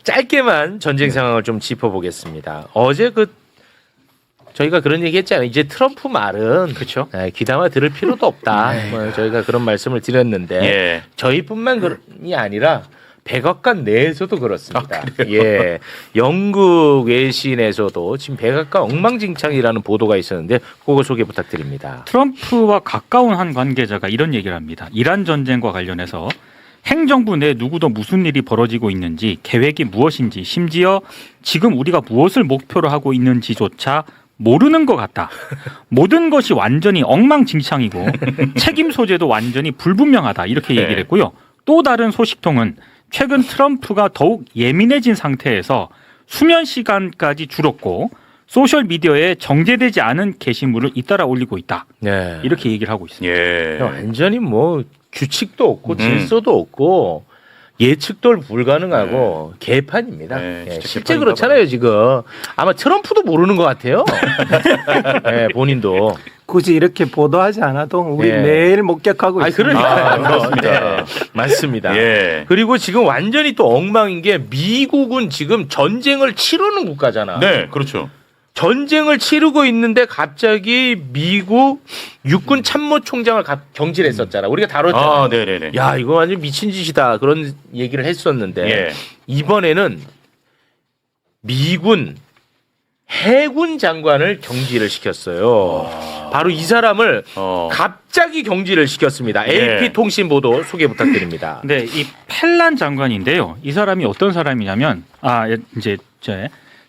짧게만 전쟁 상황을 좀 짚어보겠습니다. 어제 저희가 그런 얘기 했잖아요. 이제 트럼프 말은 그렇죠. 귀담아 들을 필요도 없다. 뭐 저희가 그런 말씀을 드렸는데 예. 저희뿐만이 아니라 백악관 내에서도 그렇습니다. 아, 예, 영국 외신에서도 지금 백악관 엉망진창이라는 보도가 있었는데 그거 소개 부탁드립니다. 트럼프와 가까운 한 관계자가 이런 얘기를 합니다. 이란 전쟁과 관련해서 행정부 내 누구도 무슨 일이 벌어지고 있는지 계획이 무엇인지 심지어 지금 우리가 무엇을 목표로 하고 있는지조차 모르는 것 같다. 모든 것이 완전히 엉망진창이고 책임 소재도 완전히 불분명하다. 이렇게 얘기를 했고요. 또 다른 소식통은 최근 트럼프가 더욱 예민해진 상태에서 수면 시간까지 줄었고 소셜미디어에 정제되지 않은 게시물을 잇따라 올리고 있다. 네. 이렇게 얘기를 하고 있습니다. 예. 완전히 뭐 규칙도 없고 질서도 없고 예측도 불가능하고 개판입니다. 네, 예, 진짜 실제 개판인가 그렇잖아요 지금. 아마 트럼프도 모르는 것 같아요. 예, 본인도. 굳이 이렇게 보도하지 않아도 우리 예. 매일 목격하고 아, 있습니다. 그러니까요. 그렇습니다. 네, 맞습니다. 예. 그리고 지금 완전히 또 엉망인 게 미국은 지금 전쟁을 치르는 국가잖아. 네, 그렇죠. 전쟁을 치르고 있는데 갑자기 미국 육군 참모총장을 경질했었잖아. 우리가 다뤘잖아. 아, 네, 네, 네. 야, 이거 완전 미친 짓이다. 그런 얘기를 했었는데 예. 이번에는 미군 해군 장관을 경질을 시켰어요. 바로 이 사람을 갑자기 경질을 시켰습니다. AP 예. 통신 보도 소개 부탁드립니다. 네, 이 펠란 장관인데요. 이 사람이 어떤 사람이냐면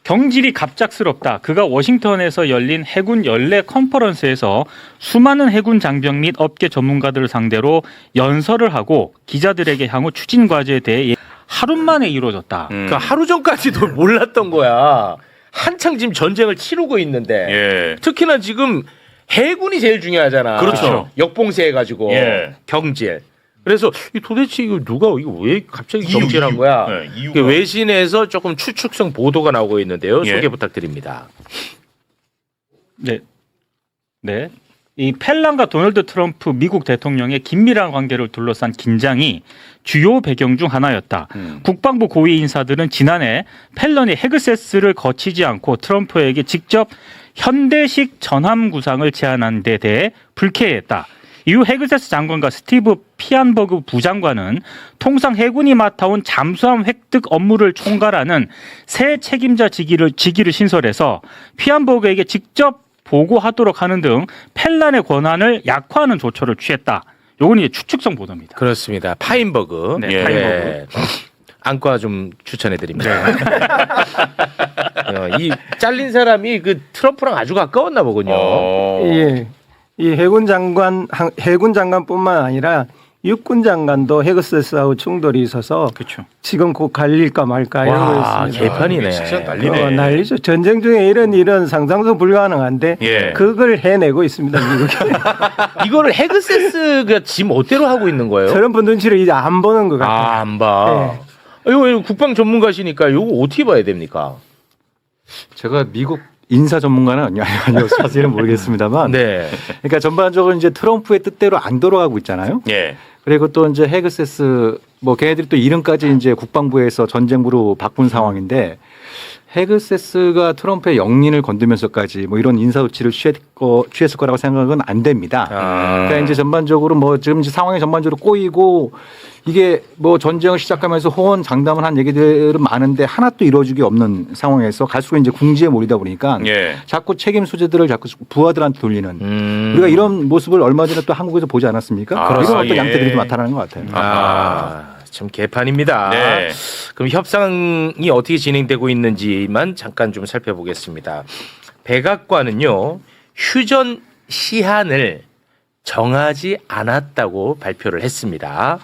경질이 갑작스럽다. 그가 워싱턴에서 열린 해군 연례 컨퍼런스에서 수많은 해군 장병 및 업계 전문가들을 상대로 연설을 하고 기자들에게 향후 추진 과제에 대해 하루 만에 이루어졌다. 그러니까 하루 전까지도 몰랐던 거야. 한창 지금 전쟁을 치르고 있는데 예. 특히나 지금 해군이 제일 중요하잖아. 그렇죠. 역봉쇄 해가지고 예. 경질. 그래서 도대체 이거 이거 왜 갑자기 이유, 경질한 이유. 거야? 네, 이유가. 그 외신에서 조금 추측성 보도가 나오고 있는데요. 예. 소개 부탁드립니다. 네. 네. 이 펠란과 도널드 트럼프 미국 대통령의 긴밀한 관계를 둘러싼 긴장이 주요 배경 중 하나였다. 국방부 고위 인사들은 지난해 펠런이 헤그세스를 거치지 않고 트럼프에게 직접 현대식 전함 구상을 제안한 데 대해 불쾌했다. 이후 헤그세스 장관과 스티브 피안버그 부장관은 통상 해군이 맡아온 잠수함 획득 업무를 총괄하는 새 책임자 직위를 신설해서 피안버그에게 직접 보고하도록 하는 등 펠란의 권한을 약화하는 조처를 취했다. 요건 이제 추측성 보도입니다. 그렇습니다. 파인버그. 네, 예. 파인버그. 안과 좀 추천해 드립니다. 이 잘린 사람이 그 트럼프랑 아주 가까웠나 보군요. 예. 이 해군 장관뿐만 아니라 육군 장관도 헤그세스하고 충돌이 있어서 그렇죠. 지금 곧 갈릴까 말까 이러고 와, 있습니다. 개판이네. 진짜 난리네. 난리죠. 전쟁 중에 이런 일은 상상도 불가능한데 예. 그걸 해내고 있습니다. 미국이. 이거를 헤그세스가 지금 멋대로 하고 있는 거예요? 트럼프 눈치를 이제 안 보는 것 같아요. 안 봐. 이거 국방 전문가시니까 이거 어떻게 봐야 됩니까? 제가 미국 인사 전문가는 아니요, 사실은 모르겠습니다만. 네. 그러니까 전반적으로 이제 트럼프의 뜻대로 안 돌아가고 있잖아요. 예. 그리고 또 이제 헤그세스 뭐 걔네들이 또 이름까지 이제 국방부에서 전쟁부로 바꾼 상황인데 헤그세스가 트럼프의 영린을 건드면서까지 뭐 이런 인사 조치를 취했을 거라고 생각은 안 됩니다. 그러니까 이제 전반적으로 뭐 지금 이제 상황이 전반적으로 꼬이고 이게 뭐 전쟁을 시작하면서 호언장담을 한 얘기들은 많은데 하나도 이루어지기 없는 상황에서 갈수록 이제 궁지에 몰리다 보니까 예. 자꾸 책임 소재들을 자꾸 부하들한테 돌리는 우리가 이런 모습을 얼마 전에 또 한국에서 보지 않았습니까? 아, 이런 어떤 예. 양태들이 좀 나타나는 것 같아요. 참 개판입니다. 네. 그럼 협상이 어떻게 진행되고 있는지만 잠깐 좀 살펴보겠습니다. 백악관은요, 휴전 시한을 정하지 않았다고 발표를 했습니다.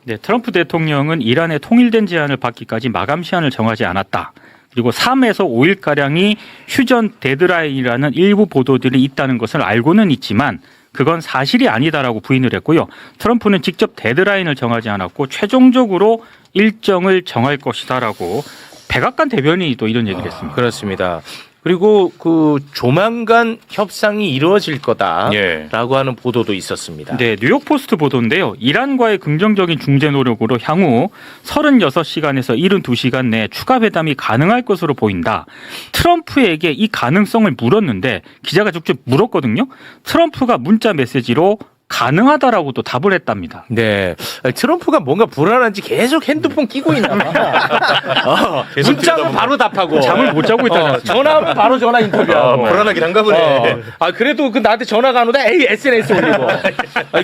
네, 트럼프 대통령은 이란의 통일된 제안을 받기까지 마감 시한을 정하지 않았다. 그리고 3에서 5일가량이 휴전 데드라인이라는 일부 보도들이 있다는 것을 알고는 있지만 그건 사실이 아니다라고 부인을 했고요. 트럼프는 직접 데드라인을 정하지 않았고 최종적으로 일정을 정할 것이다라고 백악관 대변인이 또 이런 얘기를 했습니다. 그렇습니다. 그리고 그 조만간 협상이 이루어질 거다라고 예. 하는 보도도 있었습니다. 네, 뉴욕 포스트 보도인데요. 이란과의 긍정적인 중재 노력으로 향후 36시간에서 72시간 내에 추가 회담이 가능할 것으로 보인다. 트럼프에게 이 가능성을 물었는데 기자가 직접 물었거든요. 트럼프가 문자 메시지로 가능하다라고 또 답을 했답니다. 네, 트럼프가 뭔가 불안한지 계속 핸드폰 끼고 있나 봐. 문자면 바로 답하고 잠을 못 자고 있다지 않습니까? 전화하면 바로 전화 인터뷰하고. 불안하긴 한가 보네. 그래도 그 나한테 전화가 안 오다 에이 SNS 올리고.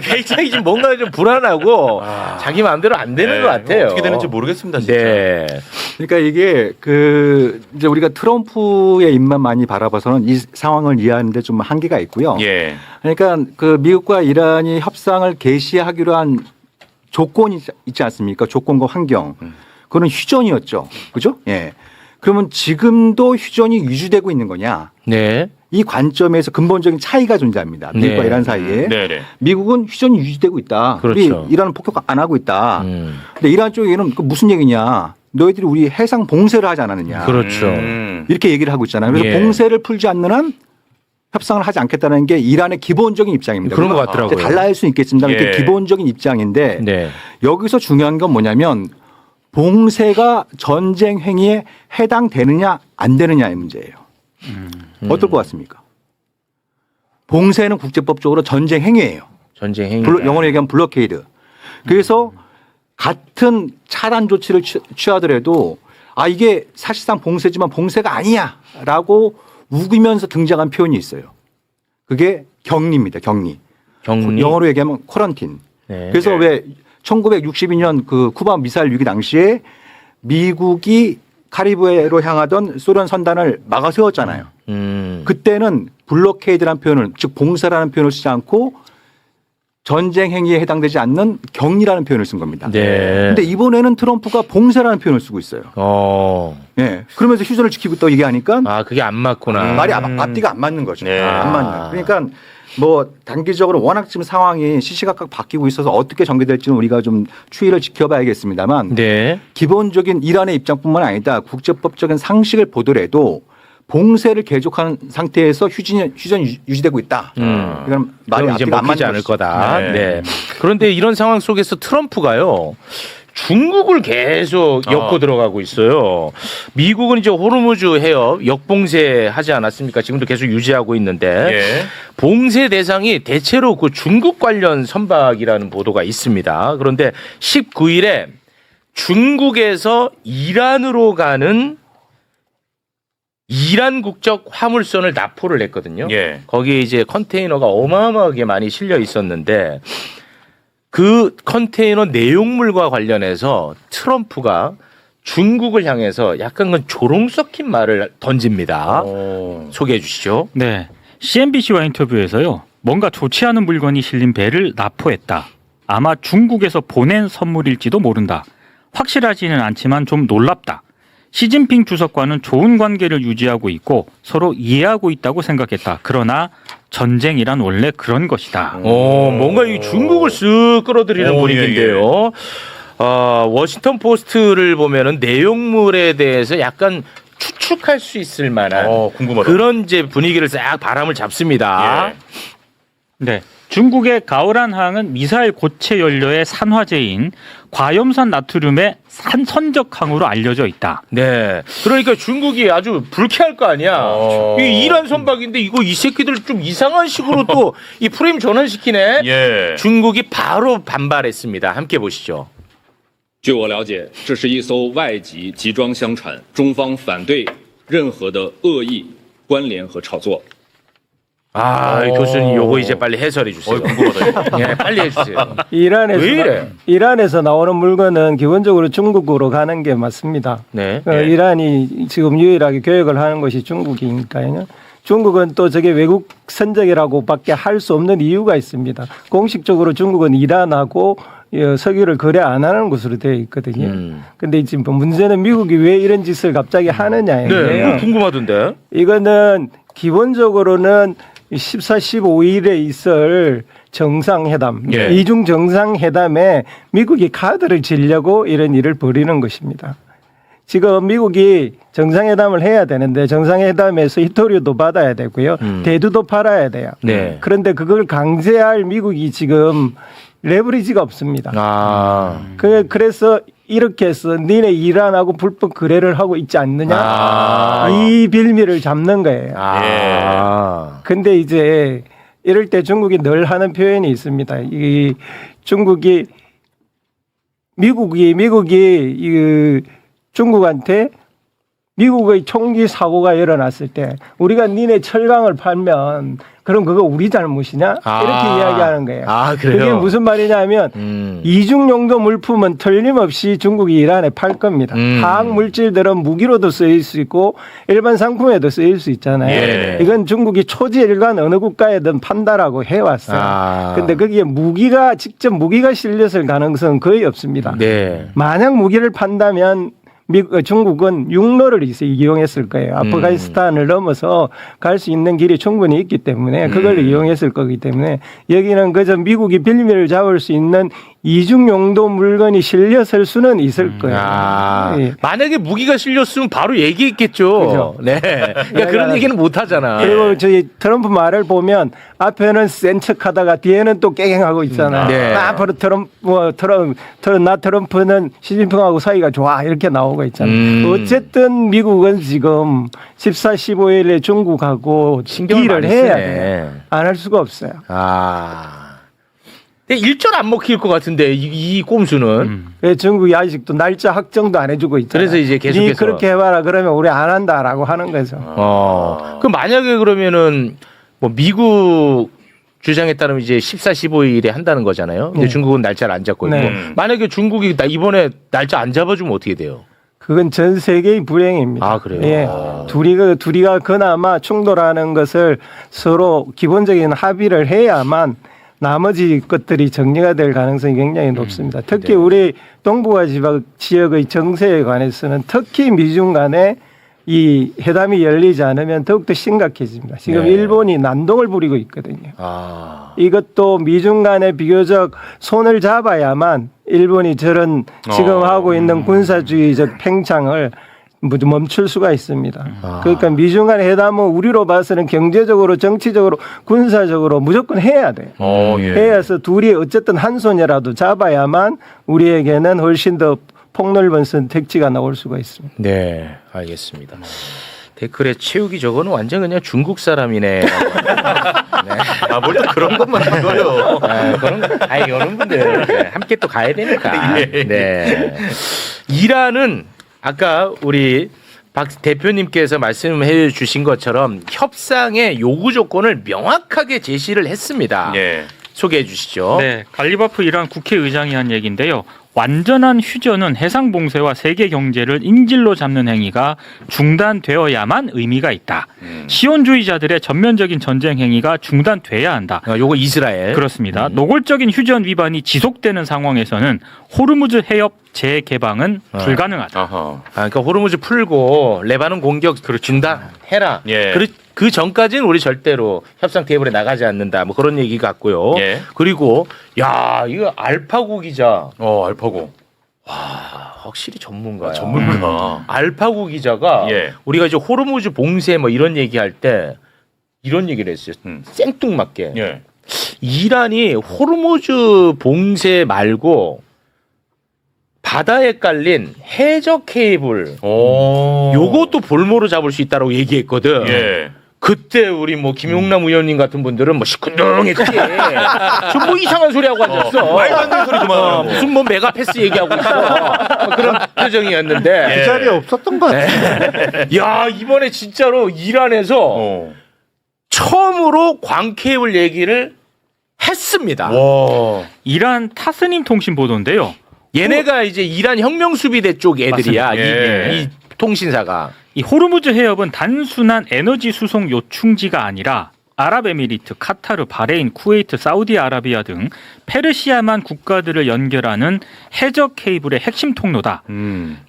굉장히 좀 뭔가 좀 불안하고 자기 마음대로 안 되는 것 같아요. 어떻게 되는지 모르겠습니다, 진짜. 네. 그러니까 이게 이제 우리가 트럼프의 입만 많이 바라봐서는 이 상황을 이해하는데 좀 한계가 있고요. 예. 그러니까 그 미국과 이란이 협상을 개시하기로 한 조건이 있지 않습니까? 조건과 환경. 그건 휴전이었죠. 그죠? 예. 그러면 지금도 휴전이 유지되고 있는 거냐? 네. 이 관점에서 근본적인 차이가 존재합니다. 미국과 네. 이란 사이에. 네네. 미국은 휴전이 유지되고 있다. 그렇죠. 우리 이란은 폭격 안 하고 있다. 음. 근데 이란 쪽에는 그 무슨 얘기냐? 너희들이 우리 해상 봉쇄를 하지 않았느냐? 그렇죠. 이렇게 얘기를 하고 있잖아요. 그래서 예. 봉쇄를 풀지 않는 한 협상을 하지 않겠다는 게 이란의 기본적인 입장입니다. 그런 것 물론 같더라고요. 이제 달라할 수 있겠습니다. 예. 이게 기본적인 입장인데 네. 여기서 중요한 건 뭐냐면 봉쇄가 전쟁 행위에 해당되느냐 안 되느냐의 문제예요. 어떨 것 같습니까? 봉쇄는 국제법적으로 전쟁 행위예요. 전쟁 행위. 영어로 얘기하면 블로케이드. 그래서 같은 차단 조치를 취하더라도 이게 사실상 봉쇄지만 봉쇄가 아니야라고 우기면서 등장한 표현이 있어요. 그게 격리입니다. 격리. 격리. 영어로 얘기하면 쿼런틴. 네. 그래서 왜 1962년 그 쿠바 미사일 위기 당시에 미국이 카리브해로 향하던 소련 선단을 막아 세웠잖아요. 그때는 블로케이드라는 표현을 즉 봉쇄라는 표현을 쓰지 않고 전쟁 행위에 해당되지 않는 격리라는 표현을 쓴 겁니다. 네. 근데 이번에는 트럼프가 봉쇄라는 표현을 쓰고 있어요. 예. 그러면서 휴전을 지키고 또 얘기하니까 그게 안 맞구나. 말이 앞뒤가 안 맞는 거죠. 네. 안 맞는. 그러니까 뭐 단기적으로 워낙 지금 상황이 시시각각 바뀌고 있어서 어떻게 전개될지는 우리가 좀 추이를 지켜봐야겠습니다만 네. 기본적인 이란의 입장뿐만 아니라 국제법적인 상식을 보더라도 봉쇄를 계속하는 상태에서 휴전이 유지되고 있다. 이건 말이 그럼 이제 앞뒤가 안 먹히지 맞는 않을 것이죠. 거다. 네. 네. 그런데 이런 상황 속에서 트럼프가요. 중국을 계속 엮고 들어가고 있어요. 미국은 이제 호르무즈 해협 역봉쇄하지 않았습니까? 지금도 계속 유지하고 있는데 예. 봉쇄 대상이 대체로 그 중국 관련 선박이라는 보도가 있습니다. 그런데 19일에 중국에서 이란으로 가는 이란 국적 화물선을 납포를 했거든요. 예. 거기에 이제 컨테이너가 어마어마하게 많이 실려 있었는데 그 컨테이너 내용물과 관련해서 트럼프가 중국을 향해서 약간 그 조롱 섞인 말을 던집니다. 소개해 주시죠. 네. CNBC와 인터뷰에서요. 뭔가 좋지 않은 물건이 실린 배를 납포했다. 아마 중국에서 보낸 선물일지도 모른다. 확실하지는 않지만 좀 놀랍다. 시진핑 주석과는 좋은 관계를 유지하고 있고 서로 이해하고 있다고 생각했다. 그러나 전쟁이란 원래 그런 것이다. 뭔가 이 중국을 쓱 끌어들이는 분위기인데요. 워싱턴 포스트를 보면은 내용물에 대해서 약간 추측할 수 있을 만한 궁금하다. 그런 이제 분위기를 싹 바람을 잡습니다. 예. 네. 중국의 가오란항은 미사일 고체 연료의 산화제인 과염산 나트륨의 선적항으로 알려져 있다. 네. 그러니까 중국이 아주 불쾌할 거 아니야. 이 이란 선박인데 이 새끼들 좀 이상한 식으로 또 이 프레임 전환시키네. 예. 중국이 바로 반발했습니다. 함께 보시죠. 据我了解，这是一艘外籍集装箱船，中方反对任何的恶意关联和炒作。 교수님 요거 이제 빨리 해설해 주세요. 궁금하다. 네, 빨리 해주세요. 이란에서 왜 이래? 이란에서 나오는 물건은 기본적으로 중국으로 가는 게 맞습니다. 네. 이란이 지금 유일하게 교역을 하는 것이 중국이니까요. 중국은 또 저게 외국 선적이라고밖에 할 수 없는 이유가 있습니다. 공식적으로 중국은 이란하고 석유를 거래 안 하는 것으로 되어 있거든요. 근데 지금 문제는 미국이 왜 이런 짓을 갑자기 하느냐예요. 네, 궁금하던데. 이거는 기본적으로는 14, 15일에 있을 정상회담, 예. 이중 정상회담에 미국이 카드를 치려고 이런 일을 벌이는 것입니다. 지금 미국이 정상회담을 해야 되는데 정상회담에서 히토류도 받아야 되고요. 대두도 팔아야 돼요. 네. 그런데 그걸 강제할 미국이 지금 레버리지가 없습니다. 아. 그래서 이렇게 해서 니네 이란하고 불법 거래를 하고 있지 않느냐 아. 이 빌미를 잡는 거예요. 아. 근데 이제 이럴 때 중국이 늘 하는 표현이 있습니다. 이 중국이 미국이 이 중국한테 미국의 총기 사고가 일어났을 때 우리가 니네 철강을 팔면 그럼 그거 우리 잘못이냐? 아. 이렇게 이야기하는 거예요. 아, 그래요? 그게 무슨 말이냐면 이중용도 물품은 틀림없이 중국이 이란에 팔 겁니다. 화학 물질들은 무기로도 쓰일 수 있고 일반 상품에도 쓰일 수 있잖아요. 예. 이건 중국이 초지일관 어느 국가에든 판다라고 해왔어요. 아. 근데 거기에 직접 무기가 실렸을 가능성은 거의 없습니다. 네. 만약 무기를 판다면 중국은 육로를 이용했을 거예요. 아프가니스탄을 넘어서 갈 수 있는 길이 충분히 있기 때문에 그걸 이용했을 거기 때문에 여기는 그저 미국이 빌미를 잡을 수 있는 이중 용도 물건이 실렸을 수는 있을 거예요. 아, 예. 만약에 무기가 실렸으면 바로 얘기했겠죠. 그죠. 네. 그러니까 그런 얘기는 못 하잖아. 그리고 저희 트럼프 말을 보면 앞에는 센 척하다가 뒤에는 또 깨갱하고 있잖아요. 네. 앞으로 트럼프는 시진핑하고 사이가 좋아 이렇게 나오고 있잖아요. 어쨌든 미국은 지금 14, 15일에 중국하고 신경을 딜을 많이 해야 쓰네. 돼요. 안 할 수가 없어요. 아. 근데 일절 안 먹힐 것 같은데 이 꼼수는. 왜 중국이 아직도 날짜 확정도 안 해주고 있잖아요. 그래서 이제 계속해서. 니 그렇게 해봐라 그러면 우리 안 한다라고 하는 거죠. 그럼 만약에 그러면은 뭐 미국 주장에 따르면 이제 14, 15일에 한다는 거잖아요. 근데 네. 중국은 날짜를 안 잡고 있고. 네. 만약에 중국이 이번에 날짜 안 잡아주면 어떻게 돼요? 그건 전 세계의 불행입니다. 아, 그래요? 예. 아. 둘이가 그나마 충돌하는 것을 서로 기본적인 합의를 해야만 나머지 것들이 정리가 될 가능성이 굉장히 높습니다. 특히 네. 우리 동북아 지역의 정세에 관해서는 특히 미중 간에 이 회담이 열리지 않으면 더욱더 심각해집니다. 지금 네. 일본이 난동을 부리고 있거든요. 아. 이것도 미중 간에 비교적 손을 잡아야만 일본이 저런 지금 하고 있는 군사주의적 팽창을 멈출 수가 있습니다. 그러니까 미중 간 회담은 우리로 봐서는 경제적으로, 정치적으로, 군사적으로 무조건 해야 돼요. 예. 해야서 둘이 어쨌든 한 손이라도 잡아야만 우리에게는 훨씬 더 폭넓은 선택지가 나올 수가 있습니다. 네, 알겠습니다. 댓글에 채우기 저거는 완전 그냥 중국 사람이네. 아, 뭘 또 그런 것만 읽어요. 이런 분들 네, 함께 또 가야 되니까. 네. 이란은 아까 우리 박 대표님께서 말씀해 주신 것처럼 협상의 요구 조건을 명확하게 제시를 했습니다. 예. 소개해 주시죠. 네, 갈리바프 이란 국회의장이 한 얘기인데요. 완전한 휴전은 해상 봉쇄와 세계 경제를 인질로 잡는 행위가 중단되어야만 의미가 있다. 시온주의자들의 전면적인 전쟁 행위가 중단돼야 한다. 요거 이스라엘. 그렇습니다. 노골적인 휴전 위반이 지속되는 상황에서는 호르무즈 해협 재개방은 불가능하다. 아하. 그러니까 호르무즈 풀고 레바논 공격 중단해라. 예. 그 전까지는 우리 절대로 협상 테이블에 나가지 않는다. 뭐 그런 얘기 같고요. 예. 그리고 야 이거 알파고 기자. 알파고. 확실히 전문가야. 전문가. 알파고 기자가 예. 우리가 이제 호르무즈 봉쇄 뭐 이런 얘기할 때 이런 얘기를 했어요. 생뚱맞게. 예. 이란이 호르무즈 봉쇄 말고 바다에 깔린 해저 케이블 요것도 볼모로 잡을 수 있다라고 얘기했거든. 예. 그때 우리 뭐 김용남 의원님 같은 분들은 뭐 시큰둥했지. 좀 뭐 이상한 소리 하고 앉았어. 말도 안 되는 소리 그만하고. 무슨 뭐 메가패스 얘기하고 있어. 뭐 그런 표정이었는데. 그 자리에 없었던 것 같아요. 야 이번에 진짜로 이란에서 처음으로 광케이블 얘기를 했습니다. 와. 이란 타스님 통신 보도인데요. 얘네가 이제 이란 혁명수비대 쪽 애들이야. 맞습니다. 예. 이 통신사가. 이 호르무즈 해협은 단순한 에너지 수송 요충지가 아니라 아랍에미리트, 카타르, 바레인, 쿠웨이트, 사우디아라비아 등 페르시아만 국가들을 연결하는 해저 케이블의 핵심 통로다.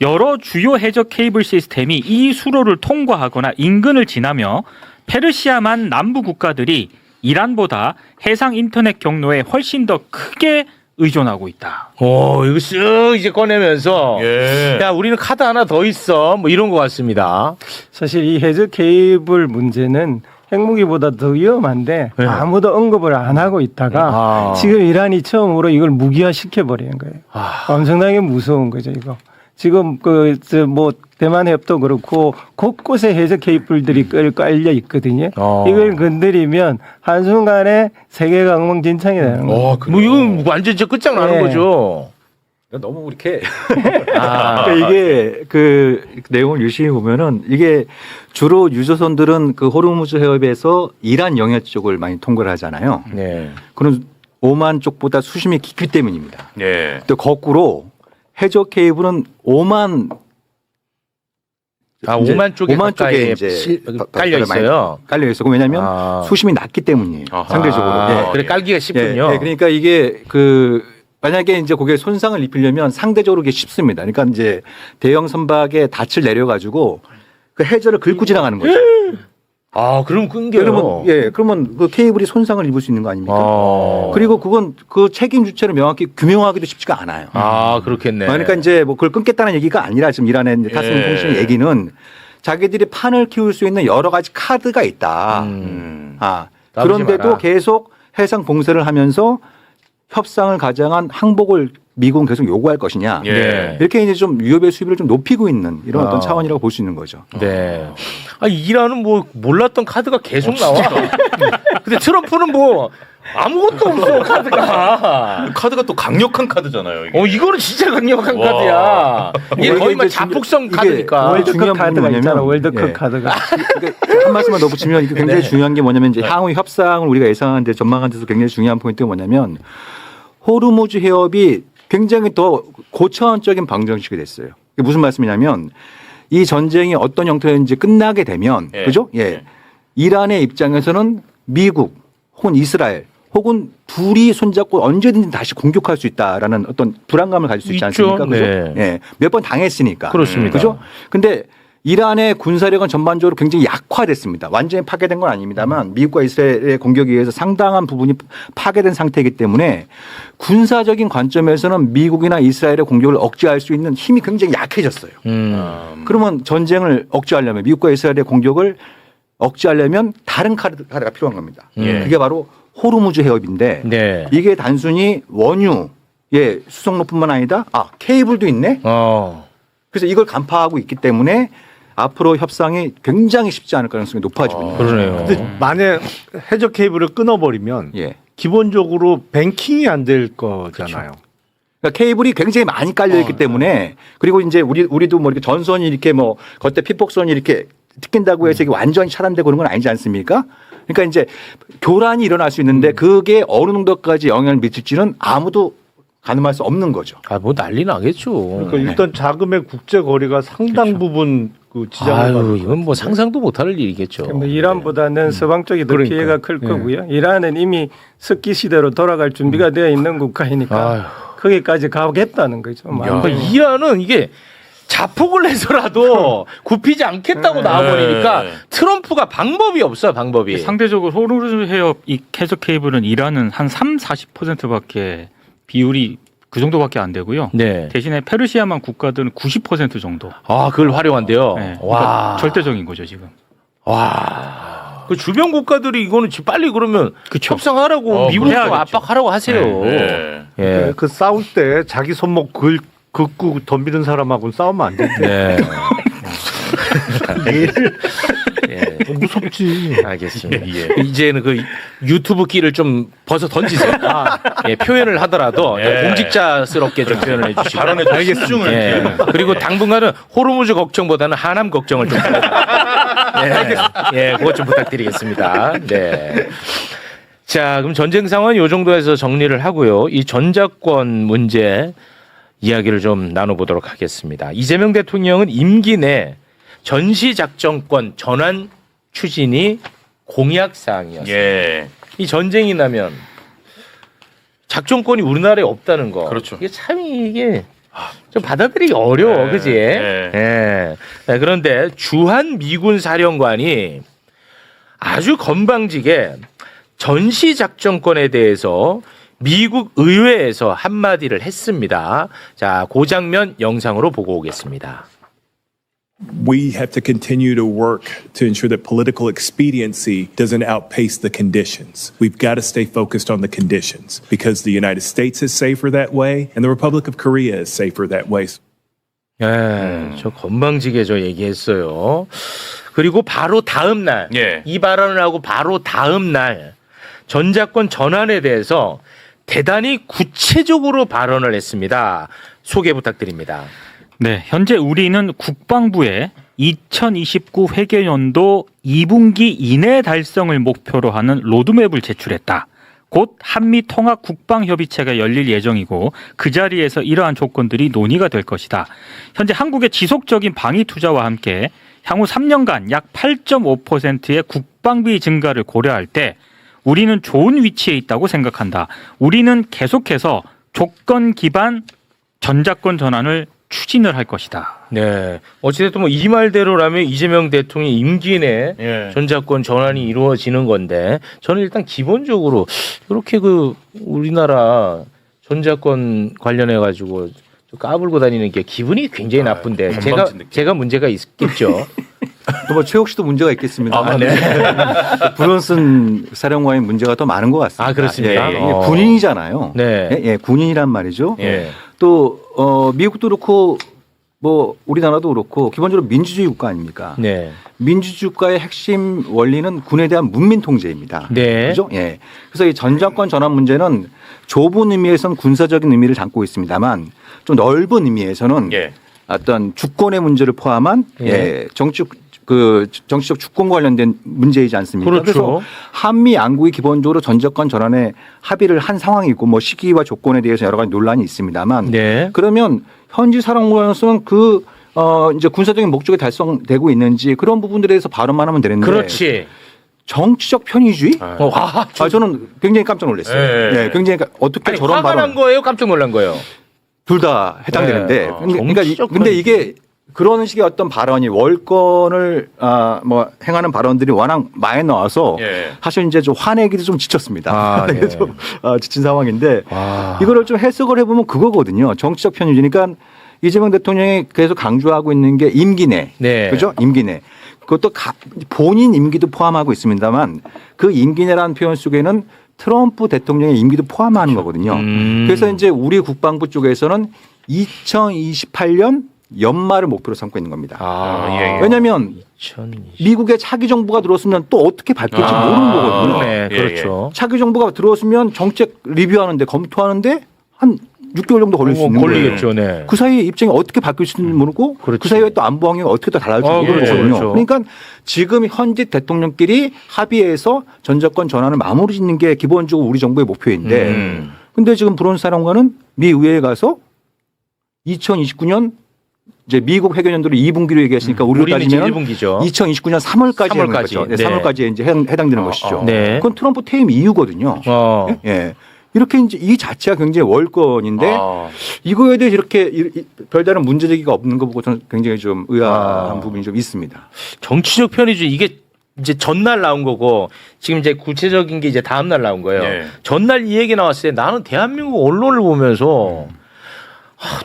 여러 주요 해저 케이블 시스템이 이 수로를 통과하거나 인근을 지나며 페르시아만 남부 국가들이 이란보다 해상 인터넷 경로에 훨씬 더 크게 의존하고 있다. 오, 이거 쓱 이제 꺼내면서 예. 야, 우리는 카드 하나 더 있어. 뭐 이런 것 같습니다. 사실 이 해저 케이블 문제는 핵무기보다 더 위험한데 네. 아무도 언급을 안 하고 있다가 아. 지금 이란이 처음으로 이걸 무기화 시켜버리는 거예요. 아. 엄청나게 무서운 거죠, 이거. 지금 뭐 대만 해협도 그렇고 곳곳에 해저 케이블들이 깔려 있거든요. 이걸 건드리면 한순간에 세계가 엉망진창이 되는 거예요. 뭐 이건 완전 진짜 끝장나는 네. 거죠. 너무 이렇게 아. 그러니까 이게 그 내용을 유심히 보면은 이게 주로 유조선들은 그 호르무즈 해협에서 이란 영해 쪽을 많이 통과를 하잖아요. 네. 그런 오만 쪽보다 수심이 깊기 때문입니다. 예. 또 거꾸로 해저 케이블은 오만 이제 오만 쪽에 오만 쪽에 가까이에 이제 깔려 있어요. 깔려 있어. 왜냐하면 아. 수심이 낮기 때문이에요. 아하. 상대적으로. 아, 예. 그래 깔기가 쉽군요. 예, 그러니까 이게 그 만약에 이제 그게 손상을 입히려면 상대적으로 이게 쉽습니다. 그러니까 이제 대형 선박에 닻을 내려가지고 그 해저를 긁고 지나가는 거죠. 아, 그럼 끊겨요. 그러면 그 케이블이 손상을 입을 수 있는 거 아닙니까? 그리고 그건 그 책임 주체를 명확히 규명하기도 쉽지가 않아요. 아, 그렇겠네. 그러니까 이제 뭐 그걸 끊겠다는 얘기가 아니라 지금 이란의 이제 타스님 통신의 얘기는 자기들이 판을 키울 수 있는 여러 가지 카드가 있다. 아, 까불지 그런데도 마라. 계속 해상 봉쇄를 하면서 협상을 가장한 항복을 미국은 계속 요구할 것이냐. 예. 이렇게 이제 좀 위협의 수위를 좀 높이고 있는 이런 어떤 아. 차원이라고 볼 수 있는 거죠. 네. 아, 이란은 뭐 몰랐던 카드가 계속 나와. 근데 트럼프는 뭐 아무것도 없어 카드가. 카드가 또 강력한 카드잖아요. 이게. 이거는 진짜 강력한 와. 카드야. 이게 이게 거의 막 이제 자폭성 이게 카드니까. 월드- 중요한 월드컵 카드가 부분이 있잖아. 뭐냐면- 월드컵 예. 카드가. 그러니까 한 말씀만 더 붙이면 이게 굉장히 네. 중요한 게 뭐냐면 이제 향후 협상을 우리가 예상하는데 전망하는 데서 굉장히 중요한 포인트가 뭐냐면 호르무즈 해협이 굉장히 더 고차원적인 방정식이 됐어요. 이게 무슨 말씀이냐면 이 전쟁이 어떤 형태인지 끝나게 되면 예. 그죠? 예. 이란의 입장에서는 미국 혹은 이스라엘 혹은 둘이 손잡고 언제든지 다시 공격할 수 있다라는 어떤 불안감을 가질 수 있지 있죠. 않습니까? 그죠? 네. 예. 몇 번 당했으니까. 그렇습니다. 그죠? 근데 이란의 군사력은 전반적으로 굉장히 약화됐습니다. 완전히 파괴된 건 아닙니다만 미국과 이스라엘의 공격에 의해서 상당한 부분이 파괴된 상태이기 때문에 군사적인 관점에서는 미국이나 이스라엘의 공격을 억제할 수 있는 힘이 굉장히 약해졌어요. 그러면 전쟁을 억제하려면 미국과 이스라엘의 공격을 억제하려면 다른 카드가 필요한 겁니다. 그게 바로 호르무즈 해협인데 네. 이게 단순히 원유의 수송로뿐만 아니다. 케이블도 있네. 그래서 이걸 간파하고 있기 때문에 앞으로 협상이 굉장히 쉽지 않을 가능성이 높아지고 있는 거죠. 그러네요. 근데 만약 해저 케이블을 끊어버리면 예. 기본적으로 뱅킹이 안 될 거잖아요. 그러니까 케이블이 굉장히 많이 깔려 있기 때문에 그리고 이제 우리도 뭐 이렇게 전선이 이렇게 뭐 겉에 피폭선이 이렇게 뜯긴다고 해서 이게 완전히 차단되고 그런 건 아니지 않습니까? 그러니까 이제 교란이 일어날 수 있는데 그게 어느 정도까지 영향을 미칠지는 아무도 가늠할 수 없는 거죠. 뭐 난리 나겠죠. 그러니까 일단 자금의 국제 거리가 상당 부분 그 지장을 아유, 받을 이건 뭐 상상도 못할 일이겠죠. 뭐 이란보다는 서방 쪽이 더 그러니까. 피해가 클 거고요. 이란은 이미 석기 시대로 돌아갈 준비가 되어 있는 국가이니까 아유. 거기까지 가겠다는 거죠. 뭐 그러니까 이란은 이게 자폭을 해서라도 굽히지 않겠다고 나와버리니까 트럼프가 방법이 없어요, 방법이. 상대적으로 호르무즈 해협 이 해저 케이블은 이란은 한 40%밖에 비율이 그 정도밖에 안 되고요. 네. 대신에 페르시아만 국가들은 90% 정도. 그걸 활용한대요. 네. 와. 그러니까 절대적인 거죠 지금. 와. 그 주변 국가들이 이거는 지금 빨리 그러면 그쵸. 협상하라고 미국도 해야겠죠. 압박하라고 하세요. 네. 예. 그 싸울 때 자기 손목 긋고 덤비는 사람하고는 싸우면 안 된대. 네. 예. 무섭지. 알겠습니다. 이제는 그 유튜브 끼를 좀 벗어 던지세요. 예, 표현을 하더라도 공직자스럽게 좀 표현을 해주시고. 발언에 알겠습니다. 예. 그리고 당분간은 호르무즈 걱정보다는 하남 걱정을 좀. 예, 그것 좀 부탁드리겠습니다. 네. 자, 그럼 전쟁 상황 이 정도에서 정리를 하고요. 이 전작권 문제 이야기를 좀 나눠보도록 하겠습니다. 이재명 대통령은 임기 내 전시작전권 전환 추진이 공약사항이었습니다. 예. 이 전쟁이 나면 작전권이 우리나라에 없다는 거. 그렇죠. 이게 참 이게 좀 받아들이기 어려워, 네, 그지? 네. 예. 네, 그런데 주한 미군 사령관이 아주 건방지게 전시작전권에 대해서 미국 의회에서 한마디를 했습니다. 자, 그 장면 영상으로 보고 오겠습니다. We have to continue to work to ensure that political expediency doesn't outpace the conditions. We've got to stay focused on the conditions because the United States is safer that way and the Republic of Korea is safer that way. 저 건방지게 저 얘기했어요. 그리고 바로 다음 날, 예. 이 발언을 하고 바로 다음 날 전자권 전환에 대해서 대단히 구체적으로 발언을 했습니다. 소개 부탁드립니다. 네, 현재 우리는 국방부에 2029 회계연도 2분기 이내 달성을 목표로 하는 로드맵을 제출했다. 곧 한미 통합 국방협의체가 열릴 예정이고 그 자리에서 이러한 조건들이 논의가 될 것이다. 현재 한국의 지속적인 방위 투자와 함께 향후 3년간 약 8.5%의 국방비 증가를 고려할 때 우리는 좋은 위치에 있다고 생각한다. 우리는 계속해서 조건 기반 전자권 전환을 추진을 할 것이다. 네. 어찌됐든 뭐 이 말대로라면 이재명 대통령 임기 내 예. 전자권 전환이 이루어지는 건데 저는 일단 기본적으로 이렇게 그 우리나라 전자권 관련해 가지고 까불고 다니는 게 기분이 굉장히 나쁜데 건방진 느낌. 제가 문제가 있겠죠. 또 뭐 최욱 씨도 문제가 있겠습니다. 아, 네. 브론슨 사령관의 문제가 더 많은 것 같습니다. 아, 그렇습니까? 예, 예. 어. 군인이잖아요. 네. 예, 예, 군인이란 말이죠. 예. 또 미국도 그렇고 뭐 우리나라도 그렇고 기본적으로 민주주의 국가 아닙니까? 네. 민주주의 국가의 핵심 원리는 군에 대한 문민 통제입니다. 네. 그죠? 예. 그래서 이 전자권 전환 문제는 좁은 의미에서는 군사적인 의미를 담고 있습니다만 좀 넓은 의미에서는 예. 어떤 주권의 문제를 포함한 예. 예, 정치적 주권과 관련된 문제이지 않습니까? 그렇죠. 그래서 한미 양국이 기본적으로 전자권 전환에 합의를 한 상황이고 뭐 시기와 조건에 대해서 여러 가지 논란이 있습니다만 네. 그러면 현지 사령관으로서는 이제 군사적인 목적이 달성되고 있는지 그런 부분들에 대해서 발언만 하면 되는데 그렇지. 정치적 편의주의? 와, 저는 굉장히 깜짝 놀랐어요. 예. 네, 굉장히 어떻게 아니, 저런 화가 난 발언 거예요? 깜짝 놀란 거예요? 둘 다 해당되는데 네. 그러니까 정치적 근데 이게 그런 식의 어떤 발언이 월권을 뭐 행하는 발언들이 워낙 많이 나와서 예. 사실 이제 좀 화내기도 좀 지쳤습니다. 아, 네. 좀 지친 상황인데 와. 이거를 좀 해석을 해보면 그거거든요. 정치적 편의주니까 이재명 대통령이 계속 강조하고 있는 게 임기 내, 네. 그죠? 임기 내. 그것도 본인 임기도 포함하고 있습니다만 그 임기 내라는 표현 속에는 트럼프 대통령의 임기도 포함하는 거거든요. 그래서 이제 우리 국방부 쪽에서는 2028년 연말을 목표로 삼고 있는 겁니다. 예, 예. 왜냐하면 2020. 미국의 차기 정부가 들어왔으면 또 어떻게 바뀔지 모르는 거거든요. 네, 예, 그렇죠. 차기 정부가 들어왔으면 정책 리뷰하는데 검토하는데 한 6개월 정도 걸릴 수 있는 거예요. 걸리겠죠, 네. 그 사이에 입장이 어떻게 바뀔지는 모르고 그렇지. 그 사이에 또 안보 환경이 어떻게 또 달라질지 모르는 그렇죠, 거거든요. 그렇죠. 그러니까 지금 현직 대통령끼리 합의해서 전자권 전환을 마무리 짓는 게 기본적으로 우리 정부의 목표인데 근데 지금 브론스 사령관은 미 의회에 가서 2029년 이제 미국 회계연도를 2분기로 얘기했으니까 우리로 우리는 이제 따지면 1분기죠. 2029년 3월까지 하는 3월까지. 거죠. 네, 네. 3월까지 이제 해당되는 것이죠. 네. 그건 트럼프 퇴임 이유거든요. 예. 이렇게 이제 이 자체가 굉장히 월권인데 이거에 대해 이렇게 별다른 문제제기가 없는 거 보고 저는 굉장히 좀 의아한 부분이 좀 있습니다. 정치적 편의주의 이게 이제 전날 나온 거고 지금 이제 구체적인 게 이제 다음 날 나온 거예요. 네. 전날 이 얘기 나왔을 때 나는 대한민국 언론을 보면서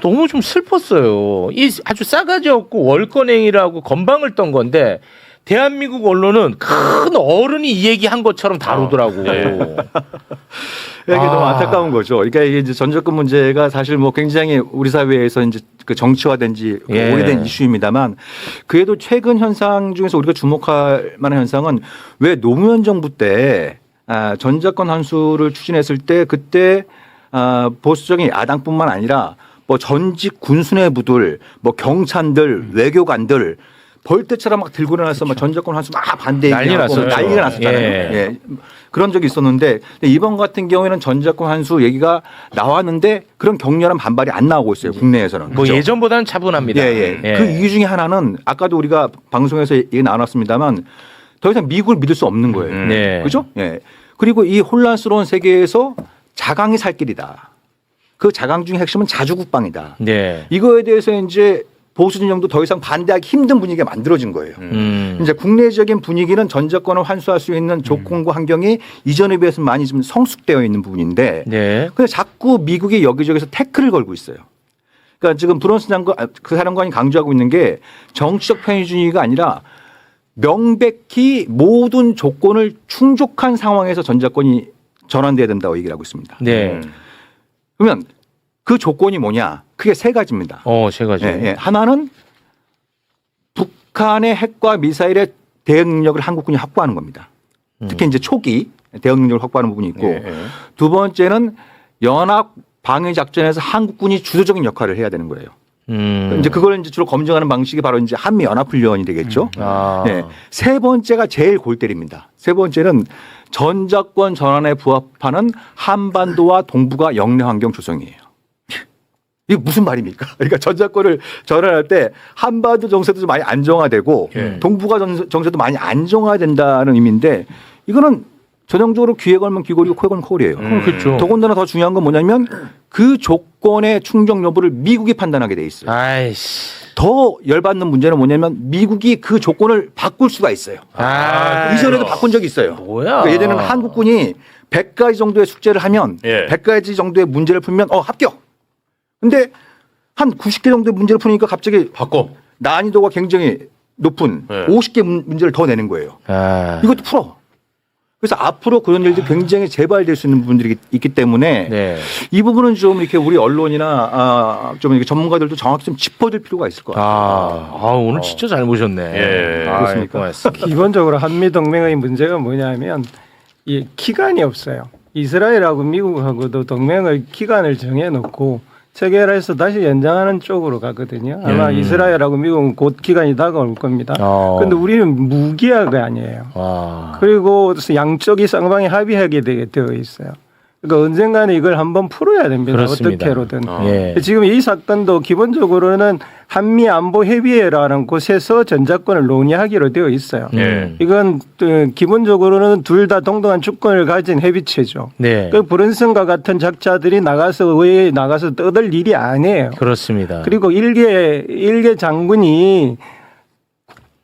너무 좀 슬펐어요. 이 아주 싸가지 없고 월권행위라고 건방을 떤 건데 대한민국 언론은 큰 어른이 이 얘기한 것처럼 다루더라고. 이게 너무 안타까운 거죠. 그러니까 이게 이제 전자권 문제가 사실 뭐 굉장히 우리 사회에서 이제 그 정치화된 지 예. 오래된 이슈입니다만 그래도 최근 현상 중에서 우리가 주목할 만한 현상은 왜 노무현 정부 때 전자권 환수를 추진했을 때 그때 보수적인 야당뿐만 아니라 뭐 전직 군수뇌부들, 뭐 경찰들, 외교관들 벌떼처럼 막 들고 일어나서 막 전자권 환수 막 반대 난리 얘기하고 났었죠. 난리가 났었잖아요. 예. 예. 그런 적이 있었는데 이번 같은 경우에는 전자권 환수 얘기가 나왔는데 그런 격렬한 반발이 안 나오고 있어요. 국내에서는. 뭐 그죠? 예전보다는 차분합니다. 예, 예. 그 이유 중에 하나는 아까도 우리가 방송에서 얘기 나눴습니다만 더 이상 미국을 믿을 수 없는 거예요. 네. 그죠? 예. 그리고 이 혼란스러운 세계에서 자강이 살 길이다. 그 자강 중의 핵심은 자주국방이다. 네. 이거에 대해서 이제 보수 진영도 더 이상 반대하기 힘든 분위기가 만들어진 거예요. 이제 국내적인 분위기는 전 정권을 환수할 수 있는 조건과 환경이 이전에 비해서 많이 좀 성숙되어 있는 부분인데 네. 근데 자꾸 미국이 여기저기서 태클을 걸고 있어요. 그러니까 지금 브런슨 장관 그 사령관이 강조하고 있는 게 정치적 편의주의가 아니라 명백히 모든 조건을 충족한 상황에서 전작권이 전환돼야 된다고 얘기를 하고 있습니다. 네. 그러면 그 조건이 뭐냐? 크게 세 가지입니다. 세 가지. 예, 예. 하나는 북한의 핵과 미사일의 대응 능력을 한국군이 확보하는 겁니다. 특히 이제 초기 대응 능력을 확보하는 부분이 있고 두 번째는 연합 방위 작전에서 한국군이 주도적인 역할을 해야 되는 거예요. 이제 그걸 이제 주로 검증하는 방식이 바로 이제 한미 연합 훈련이 되겠죠. 네. 세 번째가 제일 골 때립니다. 세 번째는 전작권 전환에 부합하는 한반도와 동북아 영내 환경 조성이에요. 이게 무슨 말입니까? 그러니까 전작권을 전환할 때 한반도 정세도 좀 많이 안정화되고 동북아 정세도 많이 안정화된다는 의미인데 이거는 전형적으로 귀에 걸면 귀걸이고 코에 걸면 코걸이에요. 그렇죠. 더군다나 더 중요한 건 뭐냐면 그 조건의 충족 여부를 미국이 판단하게 돼 있어요. 아이씨. 더 열받는 문제는 뭐냐면 미국이 그 조건을 바꿀 수가 있어요. 이전에도 바꾼 적이 있어요. 뭐야? 그러니까 예전에는 한국군이 100가지 정도의 숙제를 하면 100가지 정도의 문제를 풀면 합격. 근데 한 90개 정도의 문제를 푸니까 갑자기 바꿔. 난이도가 굉장히 높은 50개 문제를 더 내는 거예요. 이것도 풀어. 그래서 앞으로 그런 일들이 굉장히 재발될 수 있는 부분들이 있기 때문에 네. 이 부분은 좀 이렇게 우리 언론이나 좀 이렇게 전문가들도 정확히 좀 짚어줄 필요가 있을 것 같아요. 오늘 진짜 잘 보셨네. 그렇습니까? 고맙습니다. 기본적으로 한미 동맹의 문제가 뭐냐면 이 기간이 없어요. 이스라엘하고 미국하고도 동맹의 기간을 정해놓고 체결해서 다시 연장하는 쪽으로 가거든요. 아마 이스라엘하고 미국은 곧 기간이 다가올 겁니다. 그런데 우리는 무기화가 아니에요. 그리고 양쪽이 쌍방이 합의하게 되어 있어요. 그러니까 언젠가는 이걸 한번 풀어야 됩니다. 그렇습니다. 어떻게로든. 예. 지금 이 사건도 기본적으로는 한미 안보 협의회라는 곳에서 전작권을 논의하기로 되어 있어요. 이건 기본적으로는 둘 다 동등한 주권을 가진 협의체죠. 네. 그 브런슨과 같은 작자들이 나가서 의회에 나가서 떠들 일이 아니에요. 그렇습니다. 그리고 일개 장군이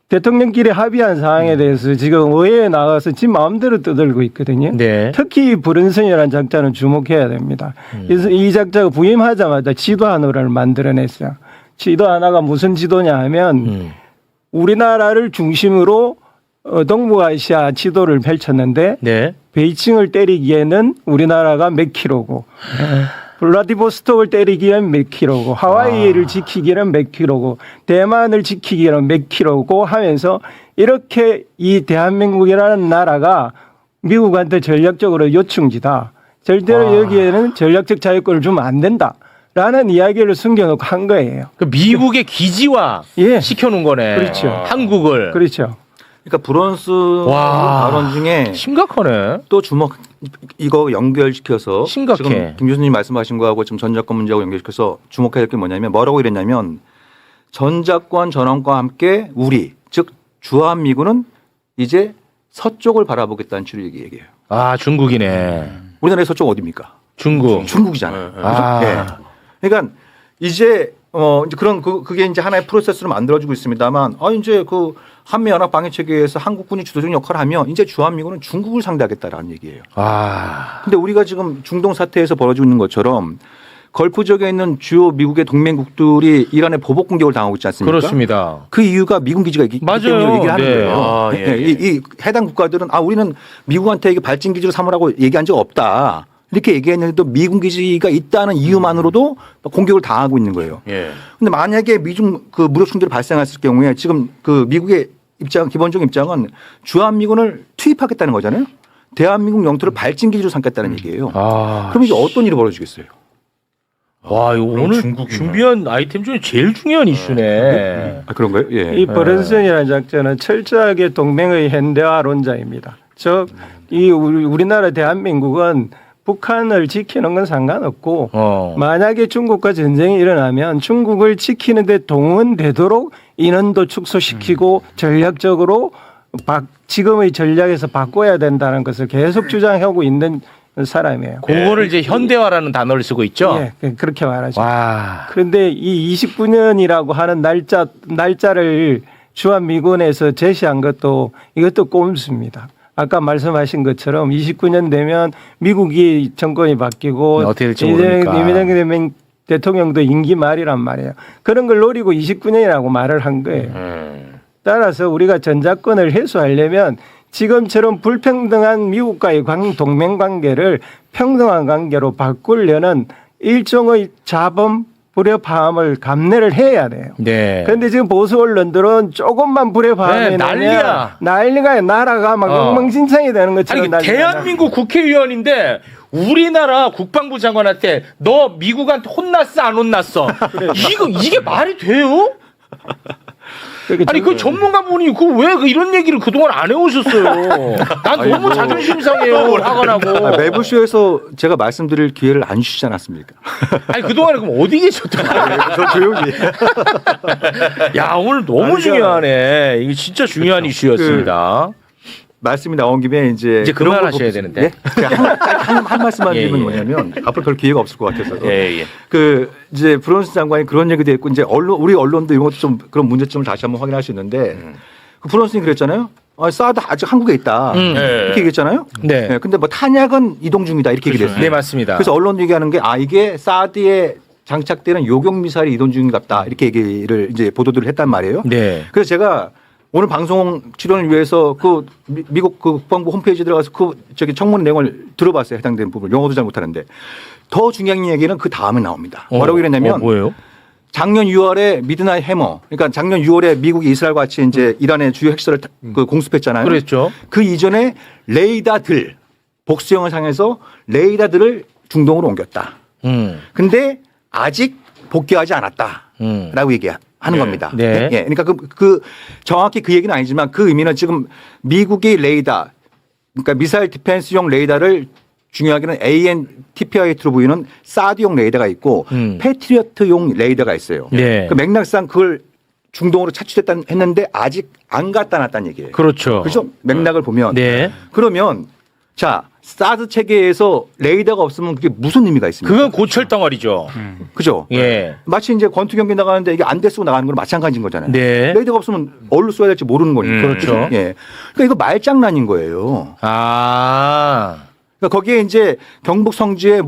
대통령끼리 합의한 사항에 대해서 지금 의회에 나가서 지 마음대로 떠들고 있거든요. 네. 특히 브런슨이라는 작자는 주목해야 됩니다. 그래서 이 작자가 부임하자마자 지도 하나를 만들어냈어요. 지도 하나가 무슨 지도냐 하면 우리나라를 중심으로 동북아시아 지도를 펼쳤는데 네. 베이징을 때리기에는 우리나라가 몇 킬로고 블라디보스톡을 때리기에는 몇 킬로고 하와이를 지키기에는 몇 킬로고 대만을 지키기에는 몇 킬로고 하면서 이렇게 이 대한민국이라는 나라가 미국한테 전략적으로 요충지다. 절대로 여기에는 전략적 자유권을 주면 안 된다라는 이야기를 숨겨놓고 한 거예요. 그 미국의 기지화 시켜놓은 거네. 그렇죠. 한국을. 그렇죠. 그러니까 브런슨 발언 중에 심각하네. 또 이거 연결시켜서 심각해. 지금 김 교수님 말씀하신 거하고 지금 전작권 문제하고 연결시켜서 주목해야 될 게 뭐냐면 뭐라고 이랬냐면 전작권 전환과 함께 우리 즉 주한미군은 이제 서쪽을 바라보겠다는 취지의 얘기예요. 중국이네. 우리나라의 서쪽 어디입니까? 중국이잖아요. 네. 그러니까 이제 이제 그런 그게 이제 하나의 프로세스로 만들어지고 있습니다만 이제 그 한미 연합 방위 체계에서 한국군이 주도적인 역할을 하면 이제 주한미군은 중국을 상대하겠다라는 얘기예요. 근데 우리가 지금 중동 사태에서 벌어지고 있는 것처럼 걸프 지역에 있는 주요 미국의 동맹국들이 이란의 보복 공격을 당하고 있지 않습니까? 그렇습니다. 그 이유가 미군 기지가 있기 때문에 얘기를 하는 거예요. 이 해당 국가들은 우리는 미국한테 이게 발진 기지로 삼으라고 얘기한 적 없다. 이렇게 얘기했는데도 미군 기지가 있다는 이유만으로도 공격을 당하고 있는 거예요. 그런데 만약에 미중 그 무력 충돌이 발생했을 경우에 지금 그 미국의 기본적인 입장은 주한미군을 투입하겠다는 거잖아요. 대한민국 영토를 발진 기지로 삼겠다는 얘기예요. 그럼 이제 어떤 일이 벌어지겠어요? 이거 오늘 준비한 아이템 중에 제일 중요한 이슈네. 그런가요? 예. 이 브런슨이라는 작자는 철저하게 동맹의 현대화론자입니다. 즉, 우리나라 대한민국은 북한을 지키는 건 상관없고 만약에 중국과 전쟁이 일어나면 중국을 지키는데 동원되도록 인원도 축소시키고 전략적으로 지금의 전략에서 바꿔야 된다는 것을 계속 주장하고 있는 사람이에요. 그거를 이제 현대화라는 단어를 쓰고 있죠. 예, 그렇게 말하죠. 와. 그런데 이 29년이라고 하는 날짜를 주한미군에서 제시한 것도 이것도 꼼수입니다. 아까 말씀하신 것처럼 29년 되면 미국이 정권이 바뀌고 어떻게 될지 모르니까. 이재명 대통령도 임기 말이란 말이에요. 그런 걸 노리고 29년이라고 말을 한 거예요. 따라서 우리가 전작권을 해소하려면 지금처럼 불평등한 미국과의 동맹 관계를 평등한 관계로 바꾸려는 일종의 자범 불협화음을 감내를 해야 돼요. 네. 그런데 지금 보수 언론들은 조금만 불협화음이 네, 난리야. 난리가 나라가 막 엉망진창이 되는 것처럼 아니 난리가 대한민국 국회의원인데 우리나라 국방부 장관한테 너 미국한테 혼났어 안 혼났어? 이게 말이 돼요? 아니 그 전문가분이 그 왜 이런 얘기를 그동안 안 해오셨어요? 난 너무 자존심 상해요. 화가 나고. 매부쇼에서 제가 말씀드릴 기회를 안 주시지 않았습니까? 아니 그동안에 그럼 어디 계셨던 거예요? 저 조용히. 야 오늘 너무 중요하네. 이게 진짜 중요한 이슈였습니다. 말씀이 나온 김에 이제 그런 걸 그만하셔야 보고- 되는데. 네? 제가 한 말씀만 예, 드리면 예. 뭐냐면 앞으로 별 기회가 없을 것 같아서 예. 그 이제 브론스 장관이 그런 얘기도 했고 이제 우리 언론도 이런 것도 좀 그런 문제점을 다시 한번 확인할 수 있는데 그 브론스님 그랬잖아요. 사드 아직 한국에 있다 이렇게 얘기했잖아요. 네. 근데 뭐 탄약은 이동 중이다 이렇게 얘기했어요. 네 맞습니다. 그래서 언론 얘기하는 게 이게 사드에 장착되는 요격 미사일이 이동 중인갑다 이렇게 얘기를 이제 보도들을 했단 말이에요. 네. 그래서 제가 오늘 방송 출연을 위해서 그 미국 그 국방부 홈페이지 들어가서 청문 내용을 들어봤어요. 해당되는 부분. 영어도 잘 못하는데. 더 중요한 얘기는 그 다음에 나옵니다. 뭐라고 이랬냐면 뭐예요? 작년 6월에 미드나잇 해머. 그러니까 작년 6월에 미국이 이스라엘과 같이 이제 이란의 주요 핵시설을 그 공습했잖아요. 그랬죠. 그 이전에 레이더들 복수형을 상해서 레이더들을 중동으로 옮겼다. 근데 아직 복귀하지 않았다라고 얘기하는 겁니다. 네. 예, 그러니까 그 정확히 그 얘기는 아니지만 그 의미는 지금 미국의 레이더, 그러니까 미사일 디펜스용 레이더를 중요하게는 AN/TPI-2로 보이는 사드용 레이더가 있고 패트리어트용 레이더가 있어요. 네. 그 맥락상 그걸 중동으로 차출했다 했는데 아직 안 갖다 놨다는 얘기예요. 그렇죠. 그죠? 맥락을 보면. 네. 그러면 자 사드 체계에서 레이더가 없으면 그게 무슨 의미가 있습니까? 그건 고철 덩어리죠. 그죠? 예. 마치 이제 권투 경기 나가는데 이게 안 돼 쓰고 나가는 거랑 마찬가지인 거잖아요. 네. 레이더가 없으면 어디로 써야 될지 모르는 거니까. 그렇죠. 예. 그러니까 이거 말장난인 거예요. 아. 그러니까 거기에 이제 경북 성주에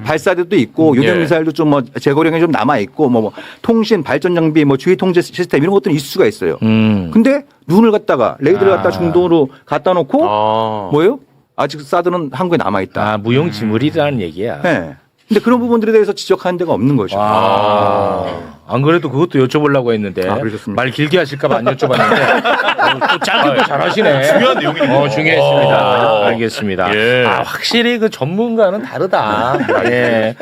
발사대도 있고 예. 유격 미사일도 좀 재고량이 좀 남아 있고 통신 발전 장비 주위 통제 시스템 이런 것들은 있을 수가 있어요. 근데 눈을 갖다가 레이더를 갖다 중동으로 갖다 놓고 뭐예요? 아직 사드는 한국에 남아 있다. 아, 무용지물이라는 얘기야. 네. 근데 그런 부분들에 대해서 지적하는 데가 없는 거죠. 안 그래도 그것도 여쭤보려고 했는데 그러셨습니까? 말 길게 하실까 봐 안 여쭤봤는데 또 짧게 또 잘하시네. 중요한 내용이네요. 중요했습니다. 알겠습니다. 예. 확실히 그 전문가는 다르다. 예.